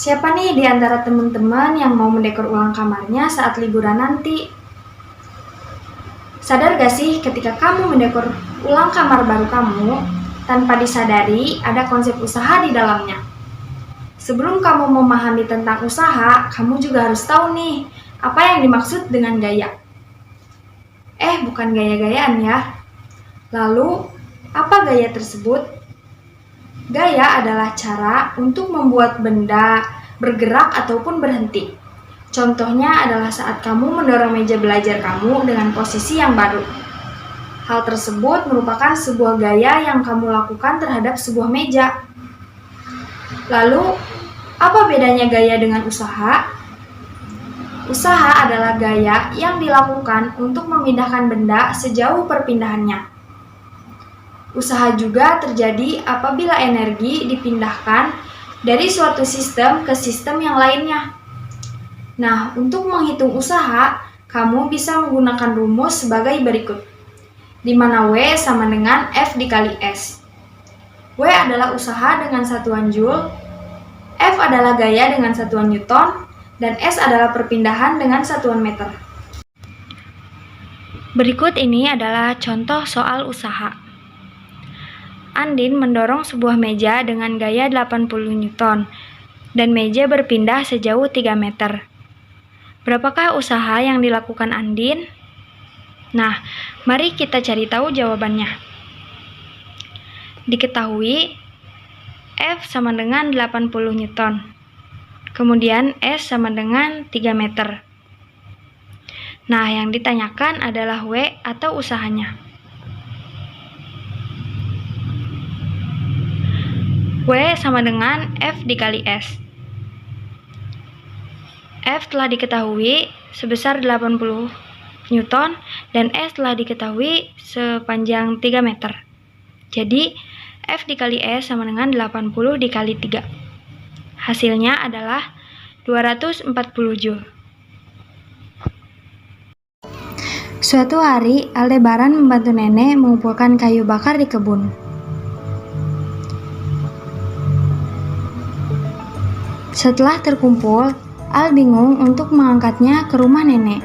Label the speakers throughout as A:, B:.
A: Siapa nih di antara teman-teman yang mau mendekor ulang kamarnya saat liburan nanti? Sadar gak sih ketika kamu mendekor ulang kamar baru kamu, tanpa disadari ada konsep usaha di dalamnya. Sebelum kamu memahami tentang usaha, kamu juga harus tahu nih, apa yang dimaksud dengan gaya. Bukan gaya-gayaan ya. Lalu, apa gaya tersebut? Gaya adalah cara untuk membuat benda bergerak ataupun berhenti. Contohnya adalah saat kamu mendorong meja belajar kamu dengan posisi yang baru. Hal tersebut merupakan sebuah gaya yang kamu lakukan terhadap sebuah meja. Lalu, apa bedanya gaya dengan usaha? Usaha adalah gaya yang dilakukan untuk memindahkan benda sejauh perpindahannya. Usaha juga terjadi apabila energi dipindahkan dari suatu sistem ke sistem yang lainnya. Nah, untuk menghitung usaha, kamu bisa menggunakan rumus sebagai berikut, di mana W sama dengan F dikali S. W adalah usaha dengan satuan Joule, F adalah gaya dengan satuan Newton, dan S adalah perpindahan dengan satuan meter. Berikut ini adalah contoh soal usaha. Andin mendorong sebuah meja dengan gaya 80 Newton, dan meja berpindah sejauh 3 meter. Berapakah usaha yang dilakukan Andin? Nah, mari kita cari tahu jawabannya. Diketahui F sama dengan 80 Newton. Kemudian S sama dengan 3 meter. Nah, yang ditanyakan adalah W atau usahanya. W sama dengan F dikali S. F telah diketahui sebesar 80 Newton dan S telah diketahui sepanjang 3 meter. Jadi, F dikali S sama dengan 80 dikali 3. Hasilnya adalah 240 Joule. Suatu hari, Aldebaran membantu nenek mengumpulkan kayu bakar di kebun. Setelah terkumpul, Al bingung untuk mengangkatnya ke rumah nenek.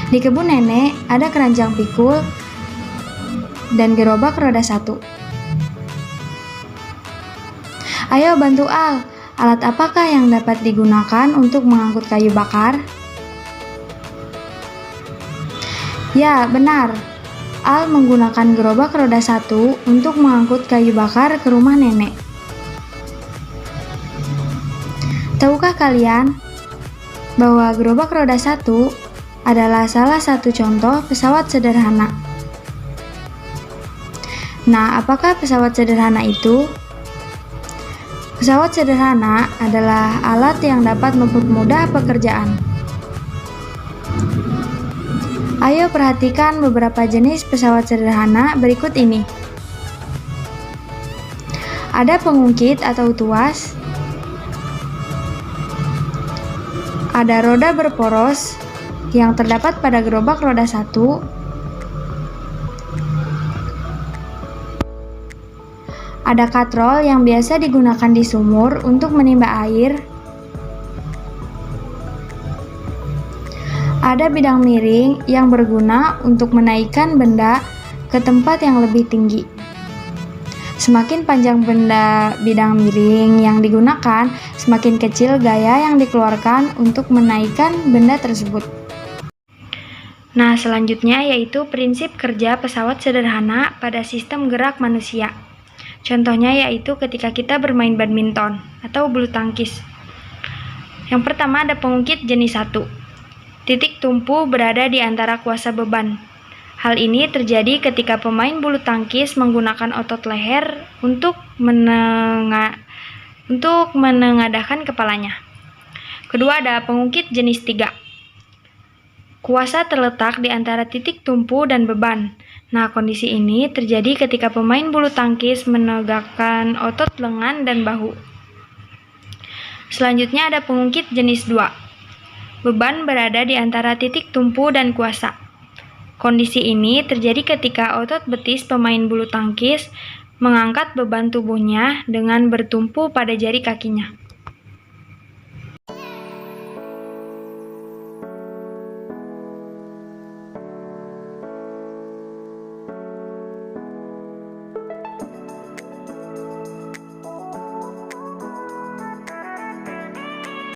A: Di kebun nenek ada keranjang pikul dan gerobak roda 1. Ayo bantu Al, alat apakah yang dapat digunakan untuk mengangkut kayu bakar? Ya, benar. Al menggunakan gerobak roda 1 untuk mengangkut kayu bakar ke rumah nenek. Tahukah kalian bahwa gerobak roda 1 adalah salah satu contoh pesawat sederhana? Nah, apakah pesawat sederhana itu? Pesawat sederhana adalah alat yang dapat mempermudah pekerjaan. Ayo perhatikan beberapa jenis pesawat sederhana berikut ini. Ada pengungkit atau tuas. Ada roda berporos yang terdapat pada gerobak roda 1. Ada katrol yang biasa digunakan di sumur untuk menimba air. Ada bidang miring yang berguna untuk menaikkan benda ke tempat yang lebih tinggi. Semakin panjang bidang miring yang digunakan, semakin kecil gaya yang dikeluarkan untuk menaikkan benda tersebut. Nah, selanjutnya yaitu prinsip kerja pesawat sederhana pada sistem gerak manusia. Contohnya yaitu ketika kita bermain badminton atau bulu tangkis. Yang pertama ada pengungkit jenis 1. Titik tumpu berada di antara kuasa beban. Hal ini terjadi ketika pemain bulu tangkis menggunakan otot leher untuk menengadahkan kepalanya. Kedua ada pengungkit jenis 3. Kuasa terletak di antara titik tumpu dan beban. Nah, kondisi ini terjadi ketika pemain bulu tangkis menegakkan otot lengan dan bahu. Selanjutnya ada pengungkit jenis 2. Beban berada di antara titik tumpu dan kuasa. Kondisi ini terjadi ketika otot betis pemain bulu tangkis mengangkat beban tubuhnya dengan bertumpu pada jari kakinya.